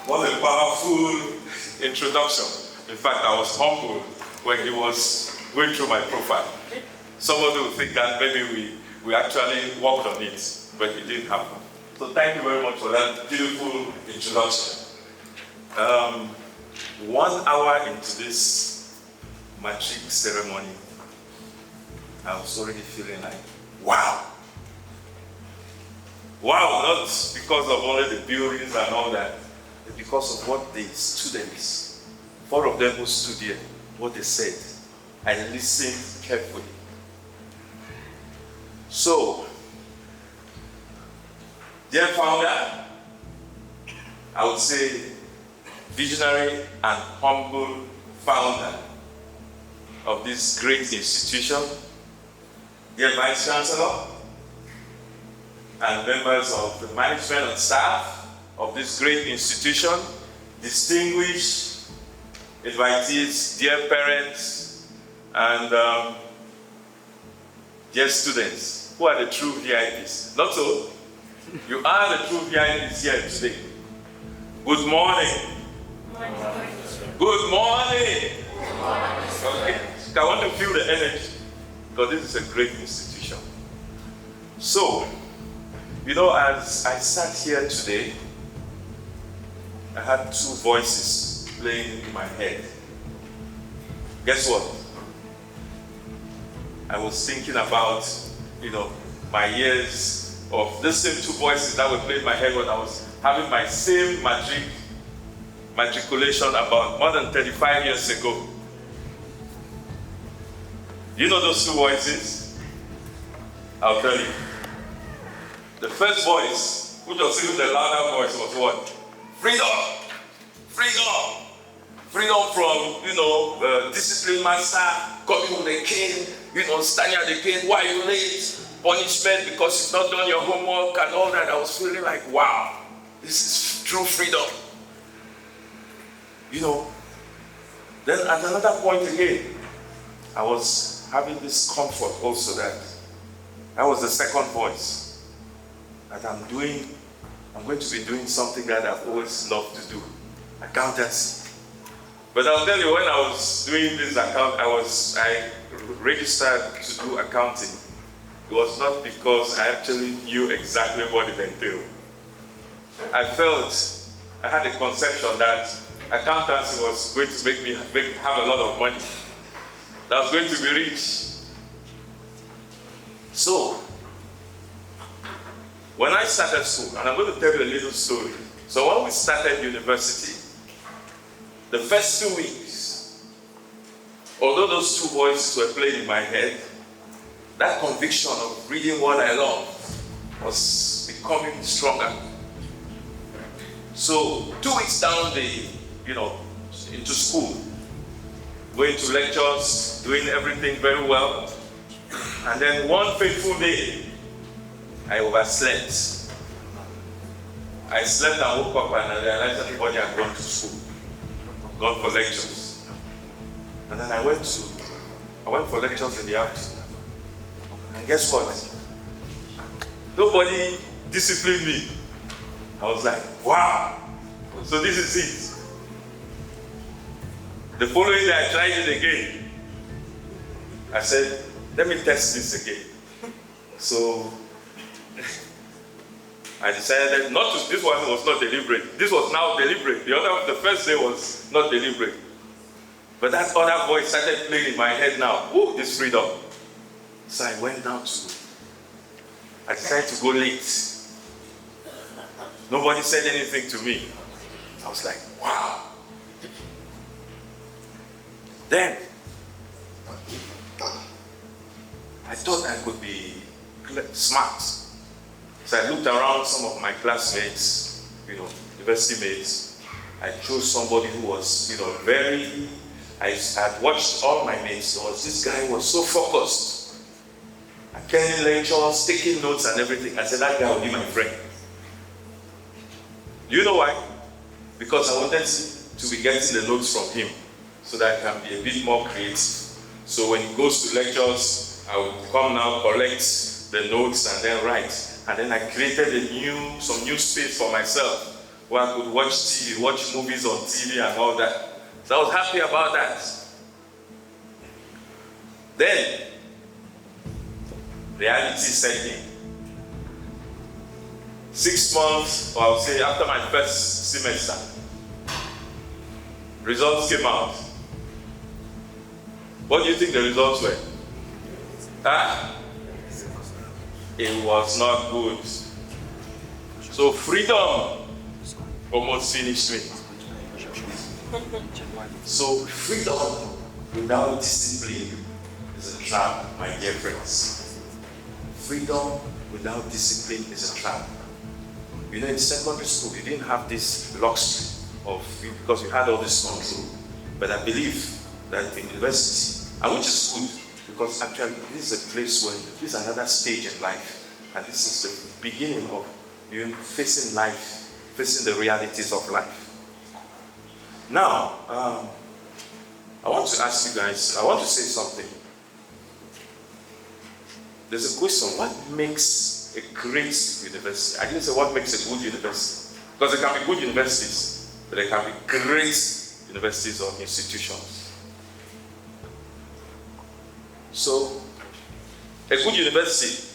What a powerful introduction. In fact, I was humbled when he was going through my profile. Somebody would think that maybe we actually worked on it, but it didn't happen. So thank you very much for that beautiful introduction. 1 hour into this matric ceremony, I was already feeling like, wow. Wow, not because of only the buildings and all that, but because of what the students, 4 of them who stood here, what they said. I listened carefully. So, dear founder, I would say visionary and humble founder of this great institution, dear Vice Chancellor, and members of the management and staff of this great institution, distinguished invitees, dear parents, and dear students, who are the true VIPs. Not so. You are the true VIPs here today. Good morning. Good morning. Okay. I want to feel the energy, because this is a great institution. So, you know, as I sat here today, I had 2 voices playing in my head. Guess what? I was thinking about, you know, my years of the same 2 voices that were playing in my head when I was having my same matriculation about more than 35 years ago. You know those 2 voices? I'll tell you. The first voice, which was even the louder voice, was what? Freedom! Freedom! Freedom from, you know, the discipline master coming with a cane, you know, standing at the cane, why are you late? Punishment because you've not done your homework and all that. I was feeling like, wow, this is true freedom. You know, then at another point again, I was having this comfort also that was the second voice. That I'm going to be doing something that I've always loved to do, accountancy. But I'll tell you, when I was doing this I registered to do accounting. It was not because I actually knew exactly what it entailed. I had a conception that accountancy was going to make me have a lot of money. That I was going to be rich. So, when I started school, and I'm going to tell you a little story. So when we started university, the first 2 weeks, although those 2 voices were playing in my head, that conviction of reading what I love was becoming stronger. So 2 weeks down into school, going to lectures, doing everything very well, and then one fateful day, I overslept. I slept and woke up and I realized that everybody had gone to school, gone for lectures. And then I went for lectures in the afternoon. And guess what? Nobody disciplined me. I was like, wow, so this is it. The following day I tried it again. I said, let me test this again. So I decided this one was not deliberate. This was now deliberate. The first day was not deliberate. But that other voice started playing in my head now. Ooh, this freedom. So I went down I decided to go late. Nobody said anything to me. I was like, wow. Then, I thought I could be smart. So I looked around some of my classmates, university mates. I chose somebody who was, I had watched all my mates. This guy who was so focused. Attending lectures, taking notes and everything. I said, that guy will be my friend. Do you know why? Because I wanted to be getting the notes from him so that I can be a bit more creative. So when he goes to lectures, I would come now, collect the notes and then write. And then I created some new space for myself where I could watch TV, watch movies on TV and all that. So I was happy about that. Then, reality set in. 6 months, or I would say after my first semester, results came out. What do you think the results were? Huh? It was not good. So freedom almost finished me. So freedom without discipline is a trap, my dear friends. Freedom without discipline is a trap. You know, in secondary school, you didn't have this luxury because you had all this control. But I believe that in university, and which is good, because actually this is a place where this is another stage in life. And this is the beginning of you facing life, facing the realities of life. Now, I want to ask you guys, I want to say something. There's a question, what makes a great university? I didn't say what makes a good university. Because there can be good universities, but there can be great universities or institutions. So, a good university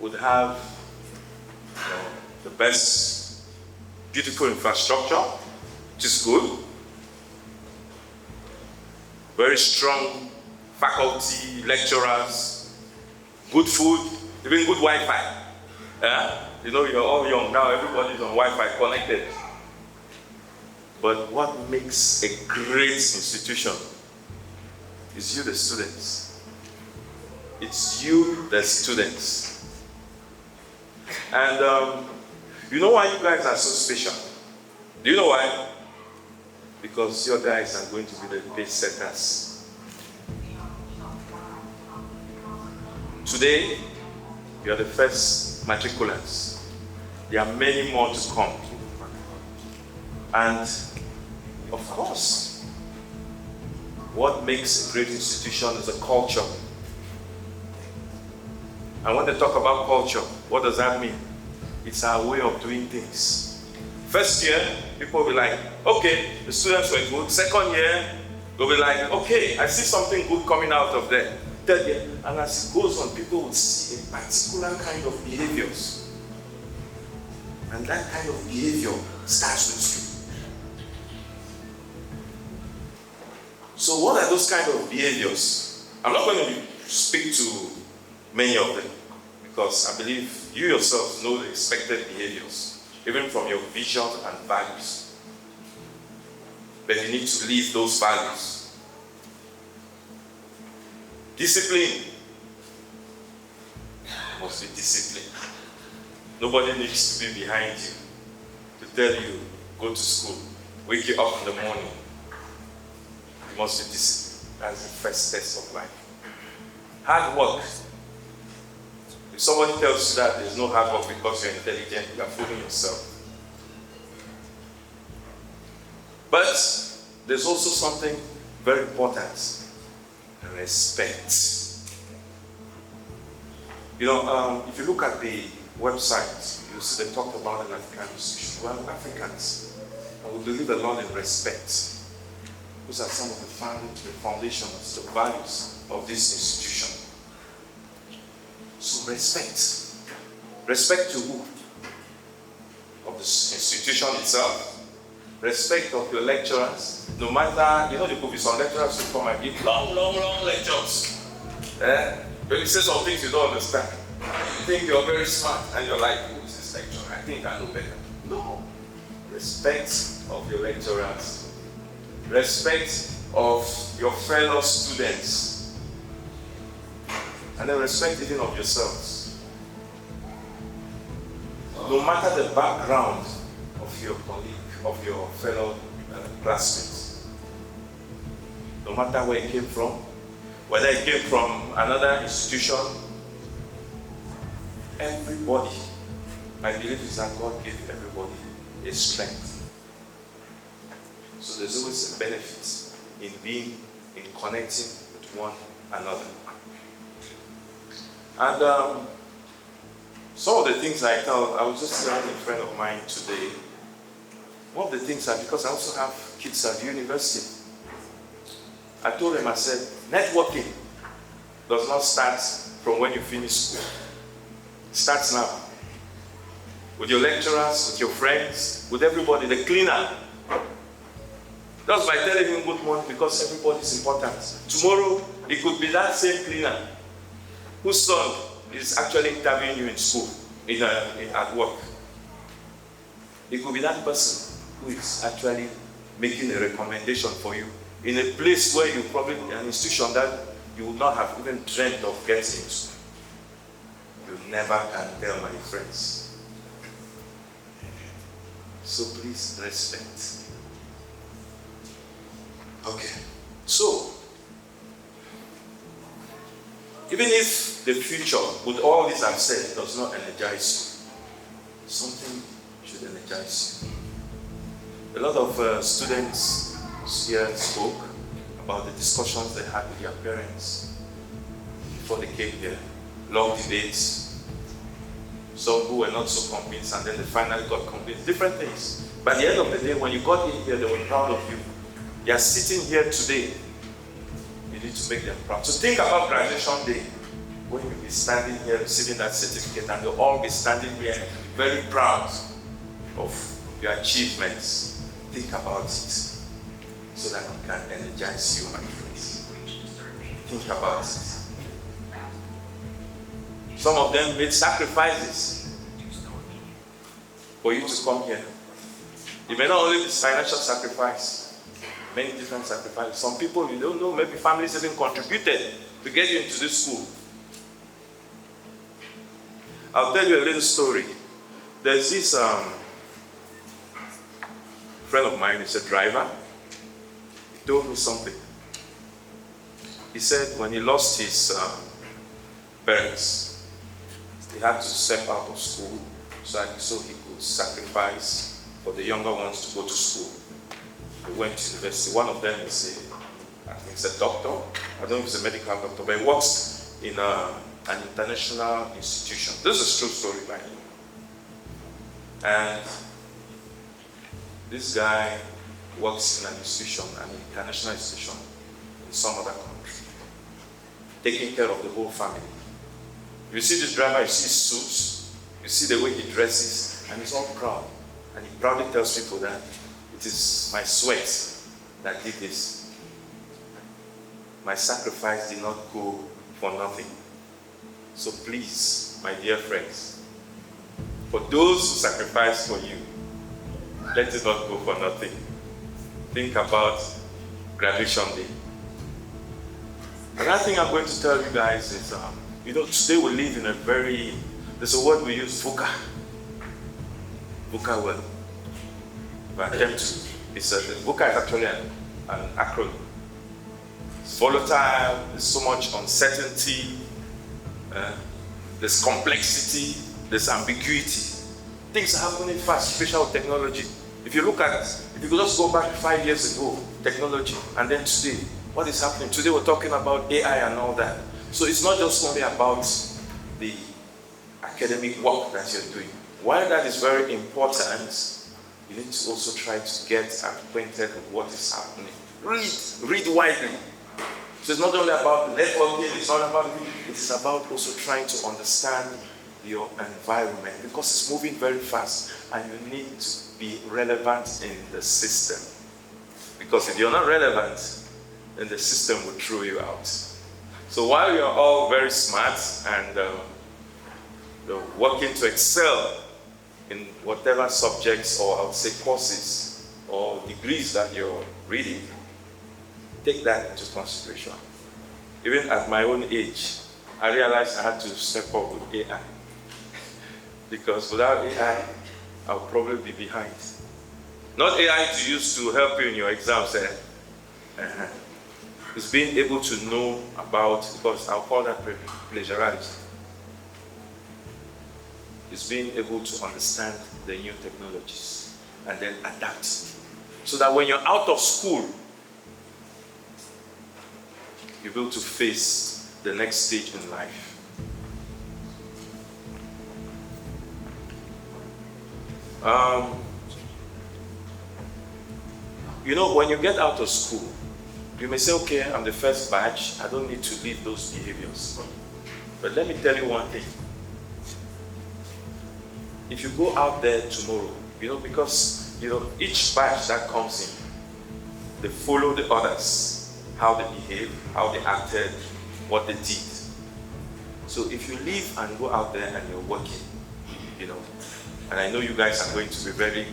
would have the best, beautiful infrastructure, which is good. Very strong faculty, lecturers, good food, even good Wi-Fi. You know, you're all young now, everybody's on Wi-Fi connected. But what makes a great institution is you, the students. It's you, the students. And you know why you guys are so special? Do you know why? Because your guys are going to be the pace setters. Today, you are the first matriculants. There are many more to come. And of course, what makes a great institution is a culture. And when they talk about culture, what does that mean? It's our way of doing things. First year, people will be like, okay, the students were good. Second year, they'll be like, okay, I see something good coming out of there. Third year, and as it goes on, people will see a particular kind of behaviors. And that kind of behavior starts with you. So what are those kind of behaviors? I'm not going to speak to many of them, because I believe you yourself know the expected behaviors, even from your vision and values. But you need to live those values. Discipline. Must be discipline. Nobody needs to be behind you to tell you, go to school, wake you up in the morning. You must be disciplined. That's the first test of life. Hard work. If somebody tells you that there's no hard work because you're intelligent, you are fooling yourself. But there's also something very important. Respect. You know, if you look at the website, you see they talk about an African institution. Well, Africans, and we believe a lot in respect. Those are some of the foundations, the values of this institution. So respect. Respect to who? Of the institution itself. Respect of your lecturers. No matter, you know, there could be some lecturers who come and give long lectures. When you say some things you don't understand, you think you're very smart and you're like, who is this lecturer? I think I know better. No. Respect of your lecturers. Respect of your fellow students. And then respect even of yourselves. No matter the background of your colleague, of your fellow classmates, no matter where it came from, whether it came from another institution, everybody, I believe is that God gave everybody a strength. So there's always a benefit in being, in connecting with one another. And some of the things I was just telling a friend of mine today, one of the things are because I also have kids at university. I told them, I said, networking does not start from when you finish school. It starts now. With your lecturers, with your friends, with everybody, the cleaner. Just by telling him good morning, because everybody is important. Tomorrow, it could be that same cleaner whose son is actually interviewing you in school, at work. It could be that person who is actually making a recommendation for you in a place where you probably, an institution that you would not have even dreamt of getting into. You never can tell, my friends. So please respect. Okay. So, even if the future, with all this I've said, does not energize you, something should energize you. A lot of students here spoke about the discussions they had with their parents before they came here. Long debates. Some who were not so convinced, and then they finally got convinced. Different things. By the end of the day, when you got in here, they were proud of you. They are sitting here today. You need to make them proud. So think about graduation day, when you'll be standing here receiving that certificate, and they'll all be standing here very proud of your achievements. Think about it, so that it can energize you, my friends. Think about it. Some of them made sacrifices for you to come here. It may not only be financial sacrifice, many different sacrifices. Some people, you don't know, maybe families even contributed to get you into this school. I'll tell you a little story. There's this friend of mine, he's a driver. He told me something. He said when he lost his parents, he had to step out of school so he could sacrifice for the younger ones to go to school. He went to university. One of them is I think he's a doctor. I don't know if he's a medical doctor, but he works in an international institution. This is a true story by him. And this guy works in an institution, an international institution in some other country, taking care of the whole family. You see this driver, you see his suits, you see the way he dresses, and he's all proud. And he proudly tells people that it is my sweat that did this. My sacrifice did not go for nothing. So please, my dear friends, for those who sacrifice for you, let it not go for nothing. Think about graduation day. Another thing I'm going to tell you guys is, today we live in there's a word we use, VUCA. VUCA word. VUCA is actually an acronym. It's volatile, there's so much uncertainty, there's complexity, there's ambiguity. Things are happening fast, especially with technology. If you could just go back 5 years ago, technology, and then today, what is happening? Today we're talking about AI and all that. So it's not just only about the academic work that you're doing. While that is very important, you need to also try to get acquainted with what is happening. Read widely. So it's not only about networking, it's not about it is about also trying to understand your environment, because it's moving very fast and you need to be relevant in the system. Because if you're not relevant, then the system will throw you out. So while you're all very smart and working to excel in whatever subjects, or I would say courses or degrees that you're reading, take that into consideration. Even at my own age, I realized I had to step up with AI. Because without AI, I'll probably be behind. Not AI to use to help you in your exams. It's being able to know about, because I'll call that plagiarism. It's being able to understand the new technologies and then adapt. So that when you're out of school, you're able to face the next stage in life. You know, when you get out of school, you may say, okay, I'm the first batch, I don't need to leave those behaviors. But let me tell you one thing. If you go out there tomorrow, because, each batch that comes in, they follow the others, how they behave, how they acted, what they did. So if you leave and go out there and you're working, and I know you guys are going to be very,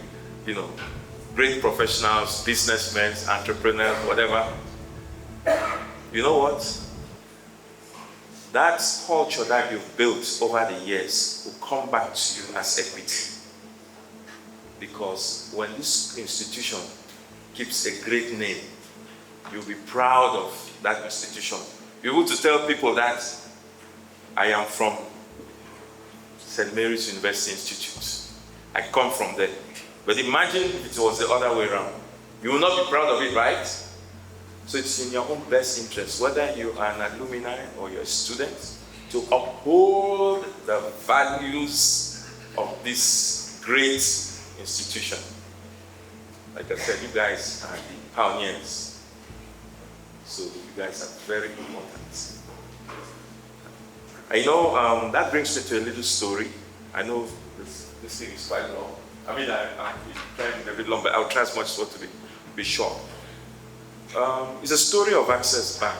great professionals, businessmen, entrepreneurs, whatever. You know what? That culture that you've built over the years will come back to you as equity. Because when this institution keeps a great name, you'll be proud of that institution. You're able to tell people that I am from St. Mary's University Institute. I come from there. But imagine if it was the other way around. You will not be proud of it, right? So it's in your own best interest, whether you are an alumni or you're a student, to uphold the values of this great institution. Like I said, you guys are the pioneers. So you guys are very important. I know that brings me to a little story. I know this thing is quite long. I'm trying a bit long, but I'll try as much as possible to be short. It's a story of Access Bank,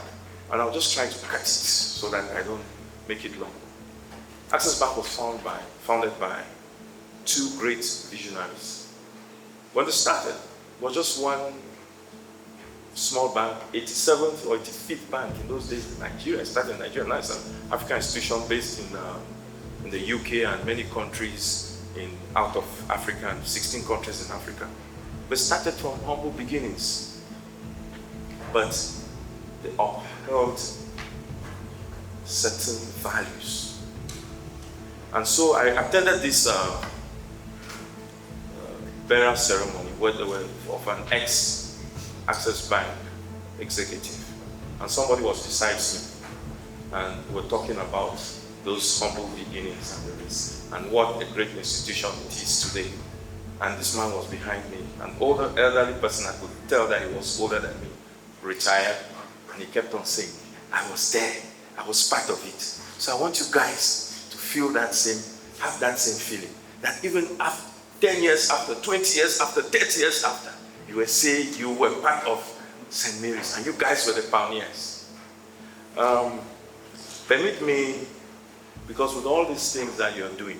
and I'll just try to cut it so that I don't make it long. Access Bank was founded by two great visionaries. When they started, it was just one small bank, 87th or 85th bank in those days in Nigeria. It started in Nigeria. Now it's an African institution based in the UK and many countries out of Africa, and 16 countries in Africa. They started from humble beginnings, but they upheld certain values. And so I attended this burial ceremony where they were of an ex-Access Bank executive. And somebody was beside me, and we were talking about those humble beginnings and the risk, and what a great institution it is today. And this man was behind me, an older, elderly person. I could tell that he was older than me, retired, and he kept on saying, I was there, I was part of it. So I want you guys to feel that same, have that same feeling, that even after 10 years after, 20 years after, 30 years after, you were saying you were part of St. Mary's, and you guys were the pioneers. Permit me, because with all these things that you're doing,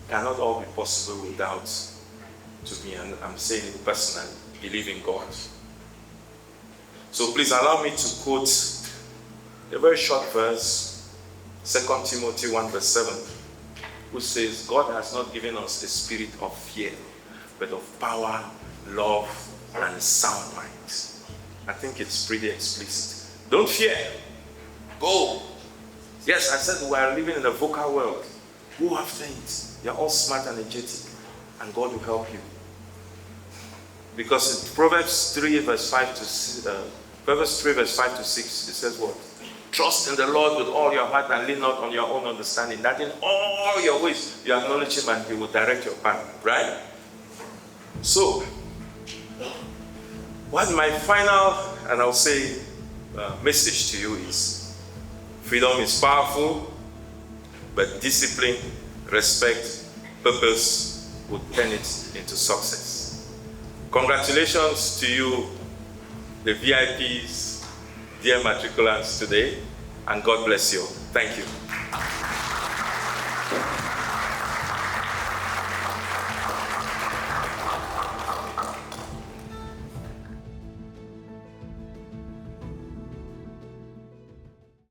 cannot all be possible without, to me, and I'm saying it personally, believe in God. So please allow me to quote a very short verse, 2 Timothy 1 verse 7, which says, God has not given us a spirit of fear, but of power, love, and sound mind. I think it's pretty explicit. Don't fear. Go. Yes, I said we are living in a VUCA world. Go after it. You're all smart and energetic, and God will help you. Because in Proverbs 3 verse 5 to 6, it says what? Trust in the Lord with all your heart and lean not on your own understanding. That in all your ways you acknowledge Him and He will direct your path. Right? So, what my final, and I'll say, message to you is, freedom is powerful, but discipline, respect, purpose will turn it into success. Congratulations to you, the VIPs, dear matriculants today, and God bless you. Thank you.